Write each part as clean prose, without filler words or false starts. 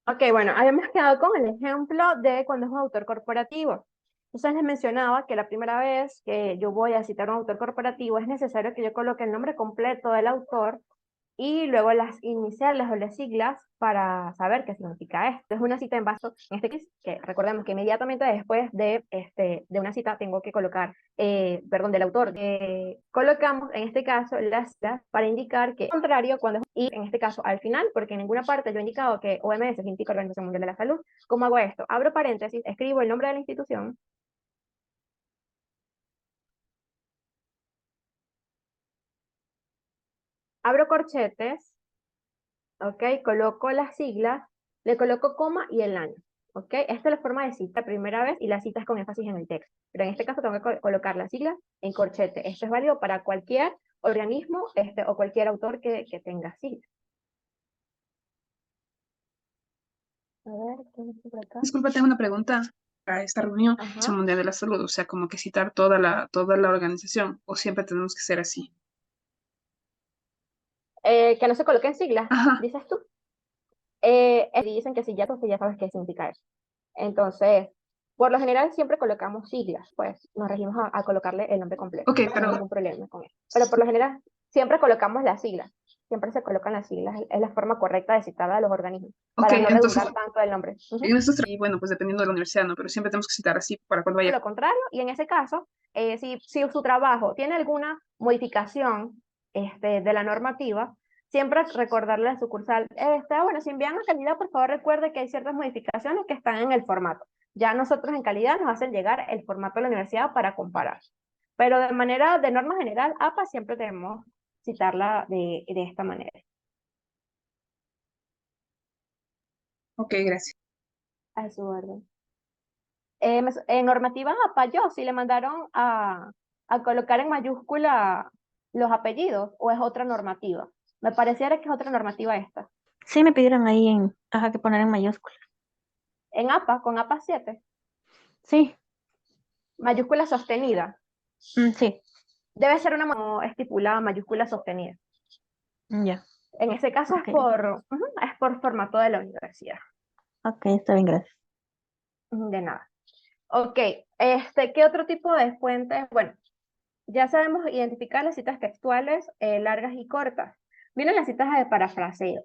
Ok, bueno, habíamos quedado con el ejemplo de cuando es un autor corporativo. Entonces les mencionaba que la primera vez que yo voy a citar un autor corporativo es necesario que yo coloque el nombre completo del autor y luego las iniciales o las siglas para saber qué significa esto. Es una cita en vaso, en este caso, que recordemos que inmediatamente después de una cita tengo que colocar, perdón, del autor, colocamos en este caso las siglas para indicar que, al contrario, cuando es y en este caso al final, porque en ninguna parte yo he indicado que OMS significa Organización Mundial de la Salud. ¿Cómo hago esto? Abro paréntesis, escribo el nombre de la institución, abro corchetes, ¿ok? Coloco las siglas, le coloco coma y el año, ¿ok? Esta es la forma de cita primera vez y la cita es con énfasis en el texto. Pero en este caso tengo que colocar las siglas en corchete. Esto es válido para cualquier organismo o cualquier autor que tenga siglas. A ver, ¿qué dice por acá? Disculpa, tengo una pregunta para esta reunión. Ajá. Organización Mundial de la Salud, o sea, como que citar toda la organización, o siempre tenemos que ser así. Que no se coloquen siglas, Ajá, dices tú. Dicen que si ya, entonces ya sabes qué significa eso. Entonces, por lo general siempre colocamos siglas, pues nos regimos a colocarle el nombre completo. ok, No hay pero ningún problema con eso. Pero por lo general siempre colocamos las siglas. Siempre se colocan las siglas. Es la forma correcta de citar a los organismos ok, para no entonces redundar tanto el nombre. en estos y bueno, pues dependiendo de la universidad, ¿no? Pero siempre tenemos que citar así para cuando vaya. Lo contrario, y en ese caso, si su trabajo tiene alguna modificación de la normativa, siempre recordarle al sucursal, bueno, si envían a calidad, por favor recuerde que hay ciertas modificaciones que están en el formato. Ya nosotros en calidad nos hacen llegar el formato de la universidad para comparar. Pero de norma general, APA siempre debemos citarla de esta manera. Ok, gracias. A su orden. En normativa APA, si le mandaron a colocar en mayúscula los apellidos, o es otra normativa. Me pareciera que es otra normativa esta. Sí, me pidieron ahí ajá, que poner en mayúscula. En APA, con APA 7 Sí, mayúscula sostenida. sí, Debe ser una estipulada mayúscula sostenida. ya. En ese caso Ok, es por formato de la universidad. ok, está bien, gracias. De nada. Ok, ¿qué otro tipo de fuentes? Bueno, ya sabemos identificar las citas textuales largas y cortas. Vienen las citas de parafraseo.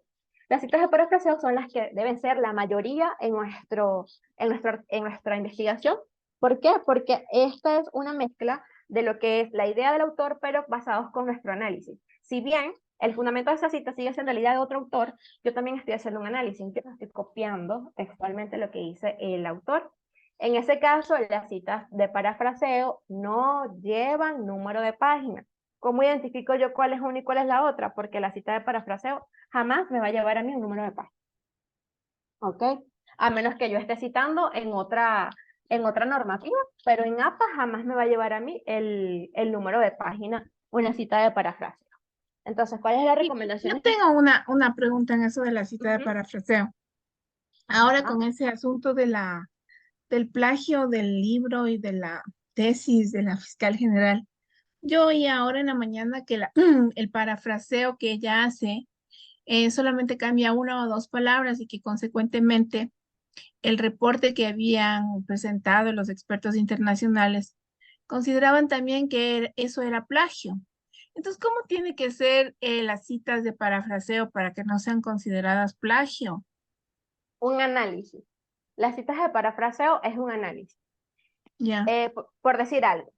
Las citas de parafraseo son las que deben ser la mayoría en nuestra investigación. ¿Por qué? Porque esta es una mezcla de lo que es la idea del autor, pero basados con nuestro análisis. Si bien el fundamento de esa cita sigue siendo la idea de otro autor, yo también estoy haciendo un análisis. Yo estoy copiando textualmente lo que dice el autor. En ese caso, las citas de parafraseo no llevan número de página. ¿Cómo identifico yo cuál es una y cuál es la otra? Porque la cita de parafraseo jamás me va a llevar a mí un número de página. ¿Ok? A menos que yo esté citando en otra normativa, pero en APA jamás me va a llevar a mí el número de página una cita de parafraseo. Entonces, ¿cuál es la Y recomendación? yo tengo una pregunta en eso de la cita de Ujú. parafraseo. Ahora Ah, con ese asunto del plagio del libro y de la tesis de la fiscal general, yo oí ahora en la mañana que el parafraseo que ella hace solamente cambia una o dos palabras y que consecuentemente el reporte que habían presentado los expertos internacionales consideraban también que eso era plagio. Entonces, ¿cómo tiene que ser las citas de parafraseo para que no sean consideradas plagio? un análisis. Las citas de parafraseo es un análisis. Ya. Por decir algo.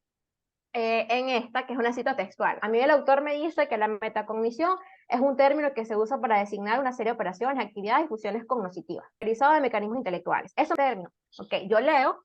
En esta, que es una cita textual. A mí el autor me dice que la metacognición es un término que se usa para designar una serie de operaciones, actividades y funciones cognitivas, realizado de mecanismos intelectuales. Es un término. Ok, yo leo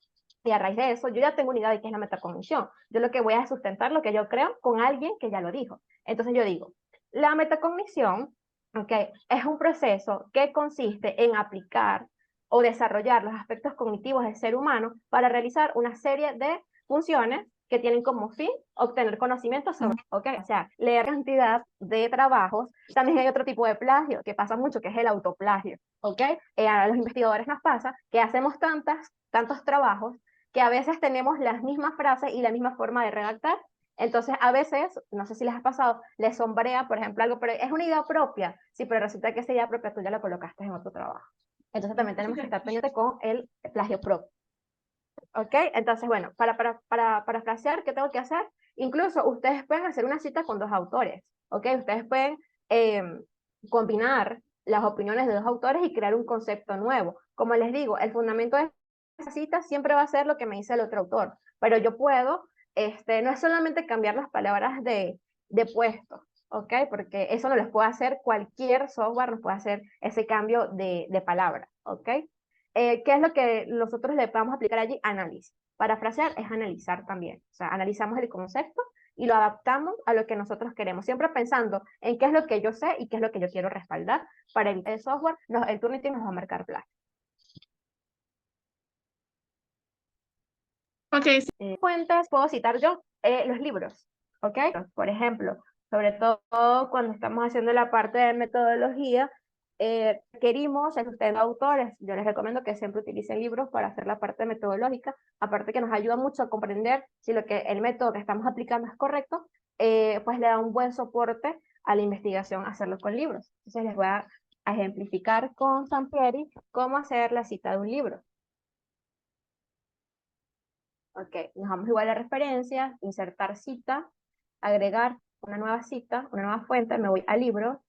y a raíz de eso yo ya tengo una idea de qué es la metacognición. Yo lo que voy a sustentar lo que yo creo con alguien que ya lo dijo. Entonces yo digo, la metacognición, ok, es un proceso que consiste en aplicar o desarrollar los aspectos cognitivos del ser humano para realizar una serie de funciones que tienen como fin obtener conocimiento sobre, ¿ok? O sea, leer cantidad de trabajos. También hay otro tipo de plagio que pasa mucho, que es el autoplagio, ¿ok? A los investigadores nos pasa que hacemos tantos trabajos que a veces tenemos las mismas frases y la misma forma de redactar. Entonces, a veces, no sé si les ha pasado, les sombrea, por ejemplo, algo, pero es una idea propia. Sí, pero resulta que esa idea propia tú ya la colocaste en otro trabajo. Entonces también tenemos que estar pendientes con el plagio propio. ¿Ok? Entonces, bueno, para parafrasear, ¿qué tengo que hacer? Incluso ustedes pueden hacer una cita con dos autores. ¿Ok? Ustedes pueden combinar las opiniones de dos autores y crear un concepto nuevo. Como les digo, el fundamento de esa cita siempre va a ser lo que me dice el otro autor, pero yo puedo, no es solamente cambiar las palabras de puesto, ¿ok? Porque eso no lo puede hacer cualquier software, nos puede hacer ese cambio de palabra, ¿ok? ¿Qué es lo que nosotros le podemos aplicar allí? Análisis. Parafrasear es analizar también, o sea, analizamos el concepto y lo adaptamos a lo que nosotros queremos, siempre pensando en qué es lo que yo sé y qué es lo que yo quiero respaldar para el software, el Turnitin nos va a marcar plagio. Ok, Fuentes puedo citar yo los libros, ¿ok? Por ejemplo, sobre todo cuando estamos haciendo la parte de metodología, requerimos el sustento de autores. Yo les recomiendo que siempre utilicen libros para hacer la parte metodológica, aparte que nos ayuda mucho a comprender si el método que estamos aplicando es correcto, pues le da un buen soporte a la investigación hacerlo con libros. Entonces les voy a ejemplificar con Sampieri cómo hacer la cita de un libro. Ok, nos vamos igual a referencias, insertar cita, agregar una nueva cita, una nueva fuente, me voy a libro.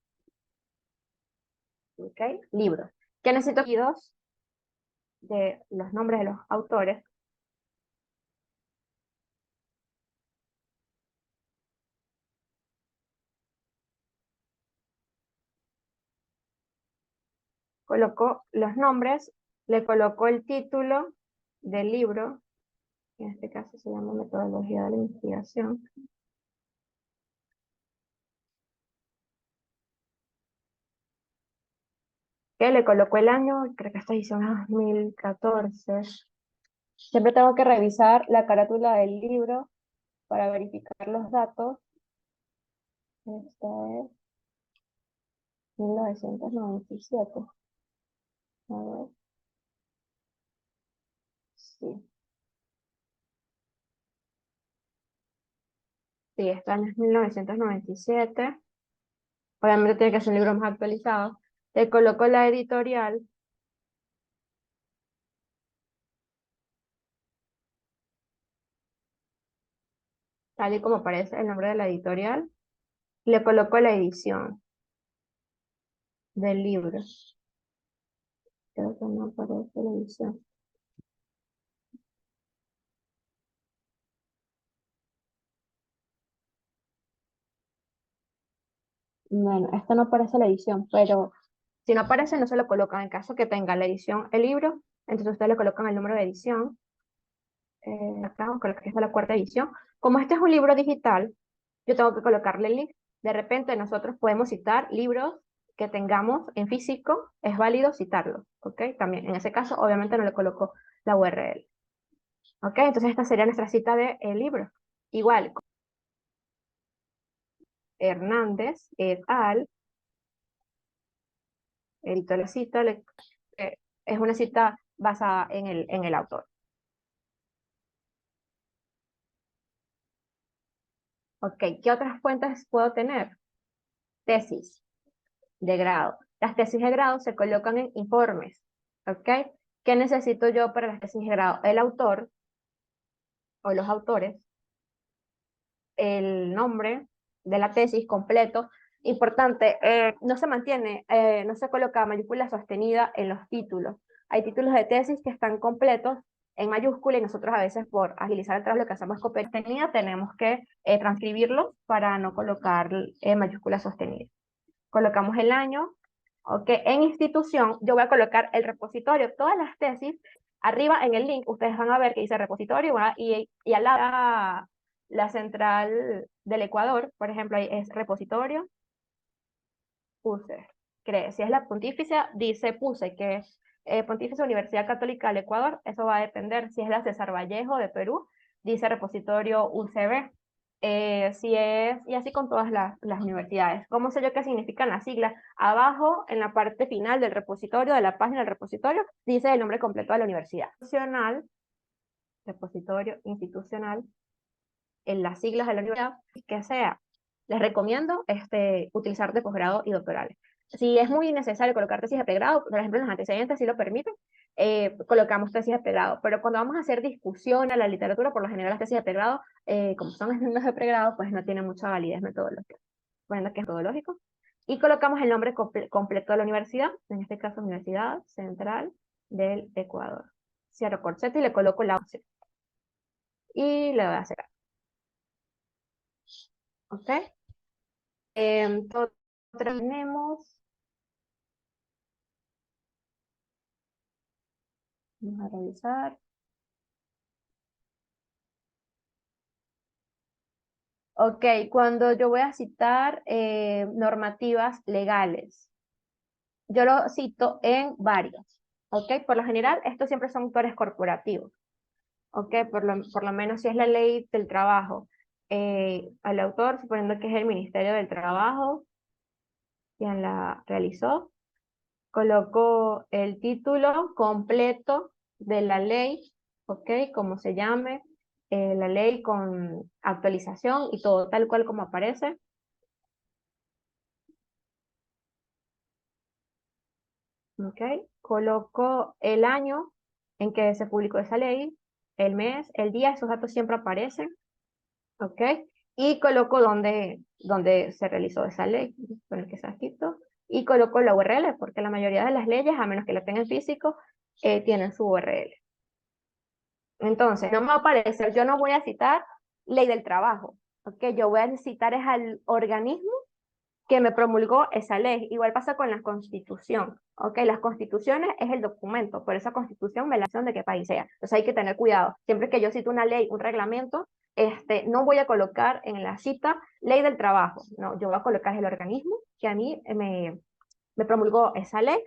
Ok, libro. ¿Qué necesito? Aquí dos de los nombres de los autores. Coloco los nombres, le coloco el título del libro, en este caso se llama Metodología de la Investigación. Que le coloco el año, creo que esta edición es 2014. Siempre tengo que revisar la carátula del libro para verificar los datos. Esta es 1997. A ver. Sí. Sí, este año es 1997. Obviamente tiene que ser un libro más actualizado. Le coloco la editorial. Tal y como aparece el nombre de la editorial. Le coloco la edición del libro. Creo que no aparece la edición. Bueno, esta no aparece la edición, pero si no aparece no se lo colocan. En caso que tenga la edición, el libro, entonces ustedes le colocan el número de edición. Acá, con que está la cuarta edición. Como este es un libro digital, yo tengo que colocarle el link. De repente nosotros podemos citar libros que tengamos en físico, es válido citarlos, ¿ok? También, en ese caso, obviamente no le coloco la URL. ¿Ok? Entonces esta sería nuestra cita de libro. Igual, Hernández et al. Edito la cita, es una cita basada en el autor. Ok, ¿qué otras fuentes puedo tener? Tesis de grado. Las tesis de grado se colocan en informes, ¿ok? ¿Qué necesito yo para las tesis de grado? El autor o los autores, el nombre de la tesis completo. Importante, no se mantiene, no se coloca mayúscula sostenida en los títulos. Hay títulos de tesis que están completos en mayúscula y nosotros a veces por agilizar el trabajo lo que hacemos es copia sostenida, tenemos que transcribirlo para no colocar mayúscula sostenida. Colocamos el año, ok, en institución yo voy a colocar el repositorio, todas las tesis, arriba en el link ustedes van a ver que dice repositorio y al lado la central del Ecuador, por ejemplo, ahí es repositorio, PUSE. Si es la pontificia, dice PUSE, que es Pontificia Universidad Católica del Ecuador, eso va a depender. Si es la César Vallejo de Perú, dice repositorio UCB. Y así con todas las universidades. ¿Cómo sé yo qué significan las siglas? Abajo, en la parte final del repositorio, de la página del repositorio, dice el nombre completo de la universidad. Repositorio institucional, en las siglas de la universidad, que sea. Les recomiendo utilizar de posgrado y doctorales. Si es muy necesario colocar tesis de pregrado, por ejemplo, en los antecedentes sí lo permiten, colocamos tesis de pregrado. Pero cuando vamos a hacer discusión a la literatura, por lo general las tesis de pregrado, como son estudios de pregrado, pues no tienen mucha validez metodológica. Bueno, que es metodológico. Y colocamos el nombre completo de la universidad, en este caso Universidad Central del Ecuador. Cierro corchete y le coloco la opción. Y le voy a hacer. ¿Ok? Entonces, tenemos. Vamos a revisar. Ok, cuando yo voy a citar normativas legales, yo lo cito en varios. Ok, por lo general, estos siempre son autores corporativos. Ok, por lo menos si es la ley del trabajo, al autor, suponiendo que es el Ministerio del Trabajo, quien la realizó, coloco el título completo de la ley, ok, como se llame, la ley con actualización y todo tal cual como aparece. Ok, coloco el año en que se publicó esa ley, el mes, el día, esos datos siempre aparecen. Ok, y coloco donde se realizó esa ley, con el que se ha escrito, y coloco la URL, porque la mayoría de las leyes, a menos que la tengan físico, tienen su URL. Entonces, no me va a aparecer, yo no voy a citar ley del trabajo, ok, yo voy a citar es al organismo que me promulgó esa ley. Igual pasa con la constitución, ok, las constituciones es el documento, por esa constitución me la acción de qué país sea. Entonces hay que tener cuidado, siempre que yo cito una ley, un reglamento, no voy a colocar en la cita ley del trabajo, no, yo voy a colocar el organismo que a mí me promulgó esa ley.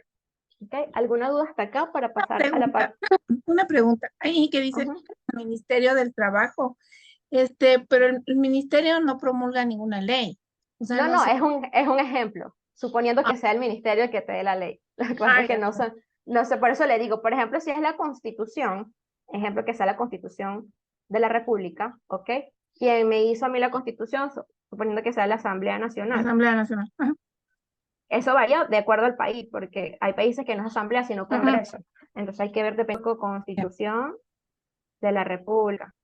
¿Okay? ¿Alguna duda hasta acá para pasar a la parte? Una pregunta, ahí que dice Ministerio del Trabajo, pero el ministerio no promulga ninguna ley. O sea, No, es un ejemplo, suponiendo que sea el ministerio el que te dé la ley. Lo que pasa es que no sé, por eso le digo, por ejemplo, si es la Constitución, ejemplo que sea la Constitución de la República, ¿ok? Quien me hizo a mí la Constitución, suponiendo que sea la Asamblea Nacional. Asamblea Nacional. Ajá. Eso varía de acuerdo al país, porque hay países que no es Asamblea, sino Congreso. Entonces hay que ver de Constitución de la República.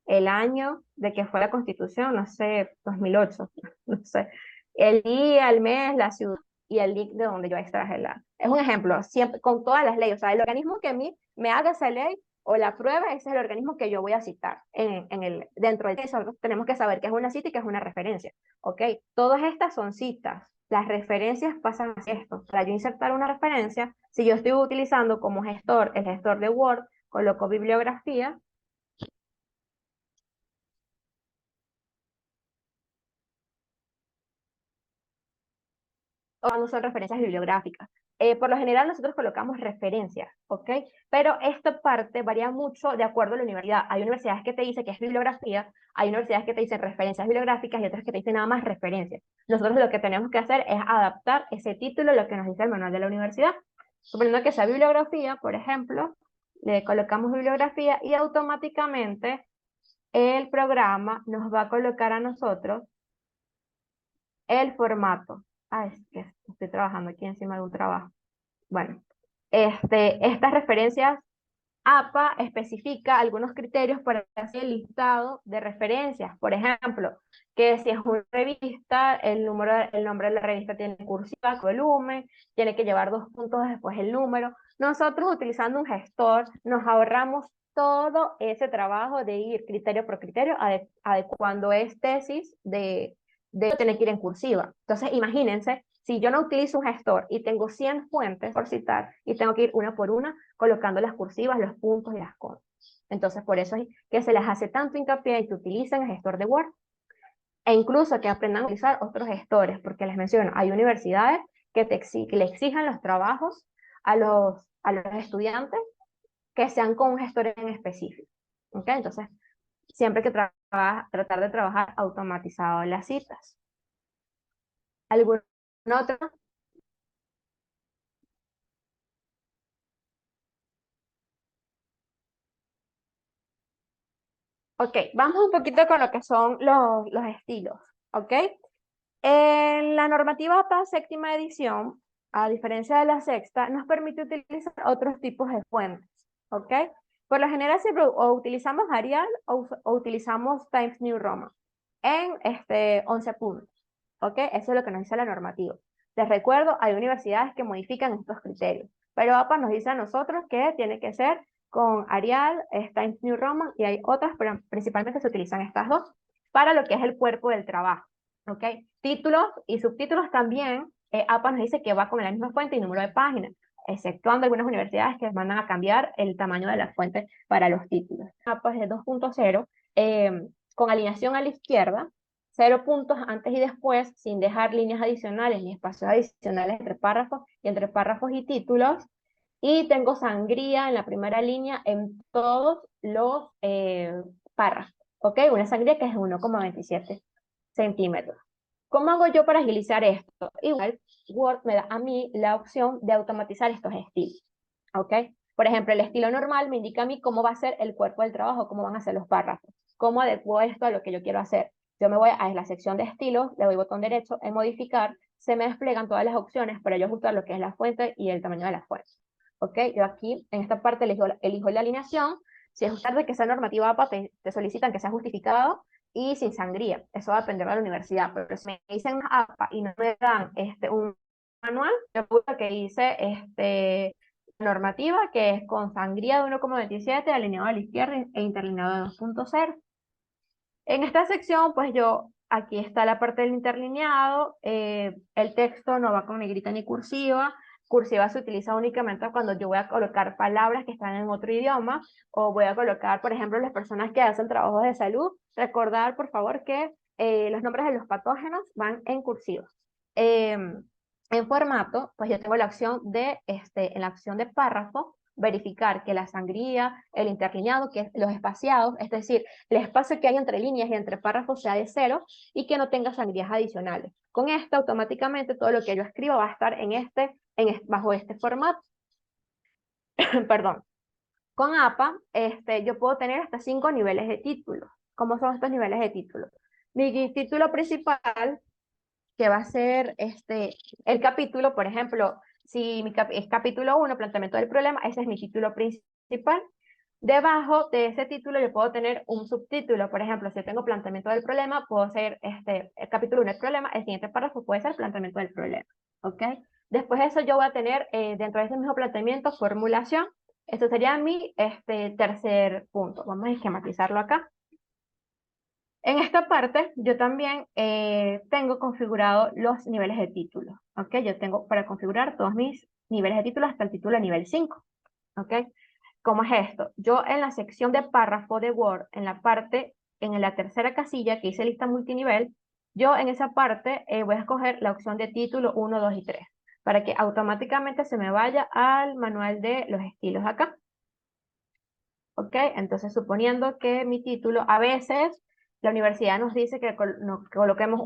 El año de que fue la Constitución, no sé, 2008, no sé. El día, el mes, la ciudad y el link de donde yo extraje la. Es un ejemplo, siempre con todas las leyes. O sea, el organismo que a mí me haga esa ley o la prueba, ese es el organismo que yo voy a citar dentro de eso. Tenemos que saber qué es una cita y qué es una referencia. ¿Ok? Todas estas son citas. Las referencias pasan a esto. Para yo insertar una referencia, si yo estoy utilizando como gestor el gestor de Word, coloco bibliografía. Cuando son referencias bibliográficas. Por lo general nosotros colocamos referencias, ¿ok? Pero esta parte varía mucho de acuerdo a la universidad. Hay universidades que te dicen que es bibliografía, hay universidades que te dicen referencias bibliográficas y otras que te dicen nada más referencias. Nosotros lo que tenemos que hacer es adaptar ese título a lo que nos dice el manual de la universidad. Suponiendo que sea bibliografía, por ejemplo, le colocamos bibliografía y automáticamente el programa nos va a colocar a nosotros el formato. Ah, es que estoy trabajando aquí encima de un trabajo. Bueno, estas referencias, APA especifica algunos criterios para hacer el listado de referencias. Por ejemplo, que si es una revista, el nombre de la revista tiene cursiva, volumen, tiene que llevar 2 puntos después el número. Nosotros utilizando un gestor nos ahorramos todo ese trabajo de ir criterio por criterio, adecuando es tesis de tener que ir en cursiva. Entonces, imagínense, si yo no utilizo un gestor y tengo 100 fuentes por citar y tengo que ir una por una colocando las cursivas, los puntos y las comas. Entonces, por eso es que se les hace tanto hincapié en que utilicen el gestor de Word e incluso que aprendan a utilizar otros gestores, porque les menciono, hay universidades que le exijan los trabajos a los estudiantes que sean con un gestor en específico. ¿Ok? Entonces, siempre hay que tratar de trabajar automatizado en las citas. ¿Alguna otra? Ok, vamos un poquito con lo que son los estilos, ¿ok? En la normativa APA séptima edición, a diferencia de la sexta, nos permite utilizar otros tipos de fuentes, ¿ok? Por lo general siempre o utilizamos Arial o utilizamos Times New Roman en 11 puntos, ¿ok? Eso es lo que nos dice la normativa. Les recuerdo, hay universidades que modifican estos criterios, pero APA nos dice a nosotros que tiene que ser con Arial, Times New Roman, y hay otras, pero principalmente se utilizan estas dos para lo que es el cuerpo del trabajo, ¿ok? Títulos y subtítulos también, APA nos dice que va con la misma fuente y número de páginas, exceptuando algunas universidades que mandan a cambiar el tamaño de la fuente para los títulos. APA es de 2.0, con alineación a la izquierda, 0 puntos antes y después, sin dejar líneas adicionales ni espacios adicionales entre párrafos y títulos. Y tengo sangría en la primera línea en todos los párrafos, ¿ok? Una sangría que es de 1,27 centímetros. ¿Cómo hago yo para agilizar esto? Igual, Word me da a mí la opción de automatizar estos estilos, ¿ok? Por ejemplo, el estilo normal me indica a mí cómo va a ser el cuerpo del trabajo, cómo van a ser los párrafos, cómo adecuo esto a lo que yo quiero hacer. Yo me voy a la sección de estilos, le doy botón derecho en modificar, se me desplegan todas las opciones para yo ajustar lo que es la fuente y el tamaño de la fuente. ¿Ok? Yo aquí, en esta parte, elijo la alineación. Si es usted de que sea normativa APA, te solicitan que sea justificado y sin sangría. Eso va a depender de la universidad. Pero si me dicen APA y no me dan un manual, yo puse que hice normativa, que es con sangría de 1,27, alineado a la izquierda e interlineado de 2.0. En esta sección, pues aquí está la parte del interlineado, el texto no va con negrita ni cursiva. Cursiva se utiliza únicamente cuando yo voy a colocar palabras que están en otro idioma, o voy a colocar, por ejemplo, las personas que hacen trabajos de salud, recordar, por favor, que los nombres de los patógenos van en cursiva. En formato, pues yo tengo la opción en la opción de párrafo, verificar que la sangría, el interlineado, que es los espaciados, es decir, el espacio que hay entre líneas y entre párrafos sea de 0 y que no tenga sangrías adicionales. Con esto, automáticamente, todo lo que yo escribo va a estar bajo este formato. Perdón. Con APA, yo puedo tener hasta 5 niveles de título. ¿Cómo son estos niveles de título? Mi título principal, que va a ser el capítulo, por ejemplo, si es capítulo 1, planteamiento del problema, ese es mi título principal. Debajo de ese título yo puedo tener un subtítulo, por ejemplo, si yo tengo planteamiento del problema, puedo hacer el capítulo 1 del problema, el siguiente párrafo puede ser planteamiento del problema, ¿ok? Después de eso yo voy a tener dentro de ese mismo planteamiento formulación. Esto sería mi tercer punto. Vamos a esquematizarlo acá. En esta parte, yo también tengo configurado los niveles de título, ¿ok? Yo tengo para configurar todos mis niveles de título hasta el título de nivel 5, ¿ok? ¿Cómo es esto? Yo en la sección de párrafo de Word, en la tercera casilla que dice lista multinivel, yo en esa parte voy a escoger la opción de título 1, 2 y 3, para que automáticamente se me vaya al manual de los estilos acá. ¿Ok? Entonces, suponiendo que mi título, a veces la universidad nos dice que coloquemos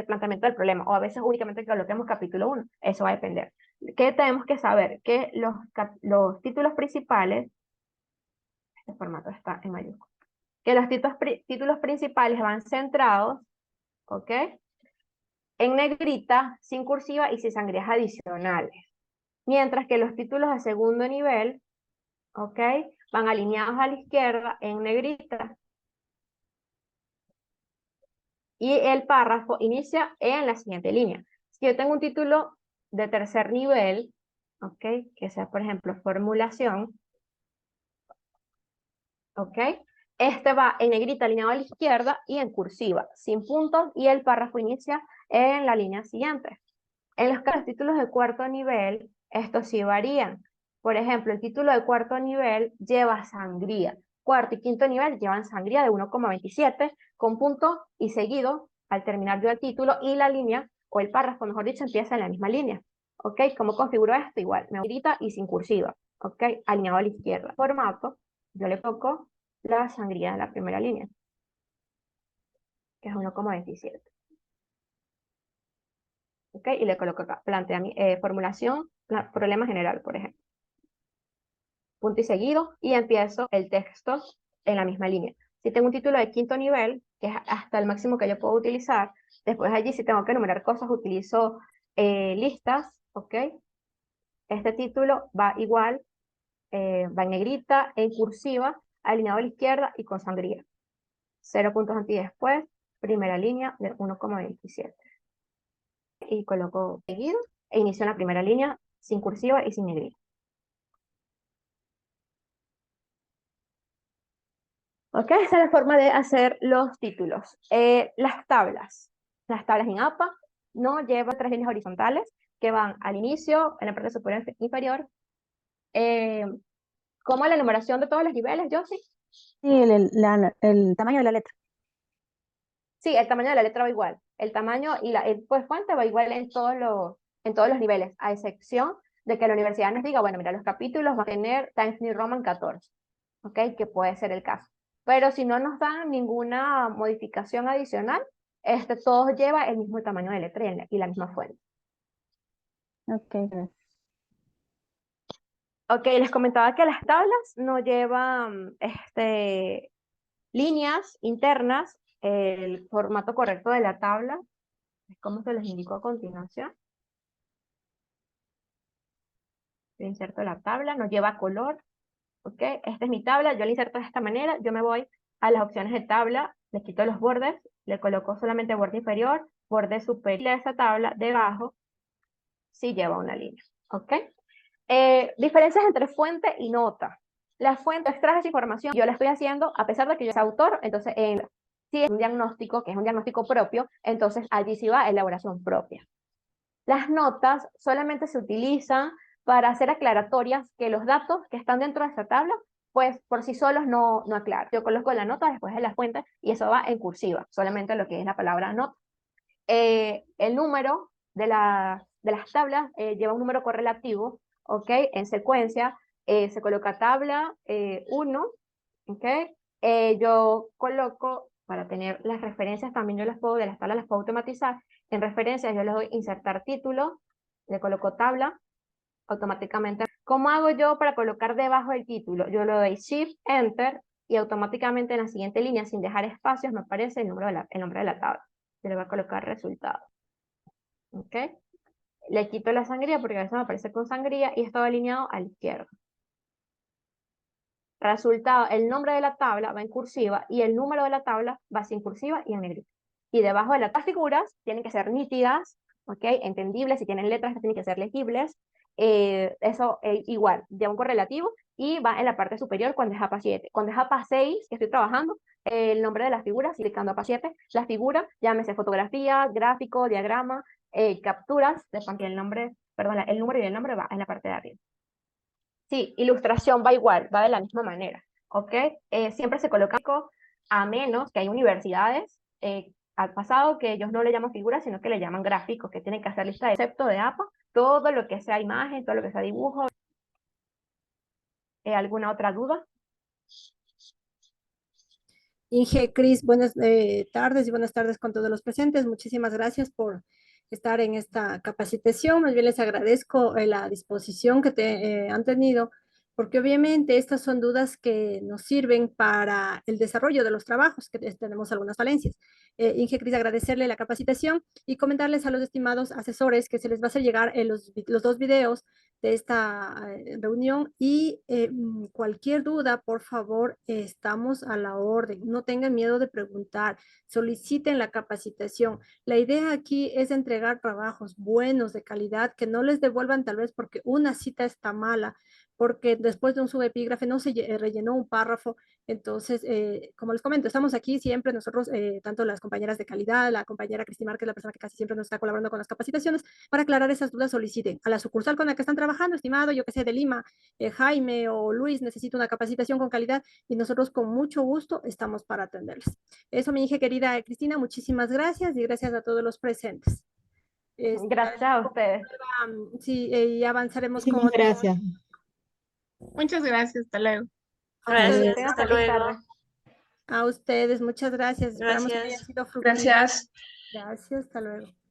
planteamiento del problema, o a veces únicamente que coloquemos capítulo 1. Eso va a depender. ¿Qué tenemos que saber? Que los títulos principales, este formato está en mayúscula, que los títulos principales van centrados, ¿ok? En negrita, sin cursiva y sin sangrías adicionales. Mientras que los títulos de segundo nivel, ¿ok? Van alineados a la izquierda en negrita. Y el párrafo inicia en la siguiente línea. Si yo tengo un título de tercer nivel, ¿ok? Que sea, por ejemplo, formulación, ¿ok? Este va en negrita alineado a la izquierda y en cursiva, sin puntos, y el párrafo inicia en la línea siguiente. En los títulos de cuarto nivel, estos sí varían. Por ejemplo, el título de cuarto nivel lleva sangría. Cuarto y quinto nivel llevan sangría de 1,27 con punto y seguido al terminar yo el título, y la línea, o el párrafo, mejor dicho, empieza en la misma línea. ¿Ok? ¿Cómo configuro esto? Igual, negrita y sin cursiva. ¿Ok? Alineado a la izquierda. Formato, yo le toco la sangría de la primera línea, que es 1,27. ¿Ok? Y le coloco acá, formulación, problema general, por ejemplo. Punto y seguido, y empiezo el texto en la misma línea. Si tengo un título de quinto nivel, que es hasta el máximo que yo puedo utilizar. Después allí, si tengo que enumerar cosas, utilizo listas, ¿ok? Este título va igual, va en negrita, en cursiva, alineado a la izquierda y con sangría. 0 puntos antes y después, primera línea de 1,27. Y coloco seguido e inicio en la primera línea sin cursiva y sin negrita. Ok, esa es la forma de hacer los títulos. Las tablas en APA no llevan 3 líneas horizontales que van al inicio, en la parte superior e inferior. ¿Cómo la enumeración de todos los niveles, Josie? Sí, el tamaño de la letra. Sí, el tamaño de la letra va igual. El tamaño y el pues, fuente va igual en todos los niveles, a excepción de que la universidad nos diga, bueno, mira, los capítulos van a tener Times New Roman 14, ¿ok? Que puede ser el caso. Pero si no nos dan ninguna modificación adicional, todo lleva el mismo tamaño de letra y la misma fuente. Ok, gracias. Ok, les comentaba que las tablas no llevan líneas internas. El formato correcto de la tabla es como se les indico a continuación. Yo inserto la tabla, no lleva color. Ok, esta es mi tabla, yo la inserto de esta manera. Yo me voy a las opciones de tabla, le quito los bordes, le coloco solamente borde inferior, borde superior de esa tabla, debajo, sí lleva una línea. Ok. Diferencias entre fuente y nota. La fuente extrae esa información, yo la estoy haciendo a pesar de que yo sea autor, entonces si es un diagnóstico, que es un diagnóstico propio, entonces allí sí va elaboración propia. Las notas solamente se utilizan para hacer aclaratorias que los datos que están dentro de esa tabla, pues por sí solos no aclaran. Yo coloco la nota después de la fuente y eso va en cursiva, solamente lo que es la palabra nota. El número de las tablas lleva un número correlativo, ¿ok? En secuencia, se coloca tabla 1, ¿ok? Yo coloco, para tener las referencias, también yo de las tablas las puedo automatizar. En referencias yo les doy insertar título, le coloco tabla, automáticamente. ¿Cómo hago yo para colocar debajo del título? Yo le doy Shift, Enter, y automáticamente en la siguiente línea, sin dejar espacios, me aparece el nombre de la tabla. Yo le voy a colocar resultado. ¿Ok? Le quito la sangría porque a veces me aparece con sangría y está alineado a la izquierda. Resultado, el nombre de la tabla va en cursiva y el número de la tabla va sin cursiva y en negrita. Y debajo de las figuras tienen que ser nítidas, ¿ok? Entendibles, si tienen letras tienen que ser legibles. Eso igual, lleva un correlativo y va en la parte superior cuando es APA 7. Cuando es APA 6, que estoy trabajando, el nombre de las figuras, clicando APA 7, la figura, llámese fotografía, gráfico, diagrama, capturas, sepan que el número y el nombre va en la parte de arriba. Sí, ilustración va igual, va de la misma manera, ¿ok? Siempre se coloca, a menos que hay universidades, al pasado, que ellos no le llaman figuras, sino que le llaman gráficos, que tienen que hacer lista de concepto de APA, todo lo que sea imagen, todo lo que sea dibujo. ¿Alguna otra duda? Inge, Cris, buenas tardes y buenas tardes con todos los presentes. Muchísimas gracias por estar en esta capacitación. Más bien les agradezco la disposición que han tenido, porque obviamente estas son dudas que nos sirven para el desarrollo de los trabajos, que tenemos algunas falencias. Inge, Cris, agradecerle la capacitación y comentarles a los estimados asesores que se les va a hacer llegar los 2 videos de esta reunión y cualquier duda, por favor, estamos a la orden. No tengan miedo de preguntar, soliciten la capacitación. La idea aquí es entregar trabajos buenos, de calidad, que no les devuelvan tal vez porque una cita está mala, porque después de un subepígrafe no se rellenó un párrafo. Entonces, como les comento, estamos aquí siempre nosotros, tanto las compañeras de calidad, la compañera Cristina, que es la persona que casi siempre nos está colaborando con las capacitaciones, para aclarar esas dudas soliciten a la sucursal con la que están trabajando, estimado, yo que sé, de Lima, Jaime o Luis, necesito una capacitación con calidad y nosotros con mucho gusto estamos para atenderles. Eso, mi hija querida Cristina, muchísimas gracias y gracias a todos los presentes. Gracias a ustedes. Sí, y avanzaremos con... Muchísimas gracias. Muchas gracias, hasta luego. Gracias, Hasta feliz luego. tarde. A ustedes, muchas gracias. Esperamos que haya Gracias. sido fructífero. Gracias. Gracias, hasta luego.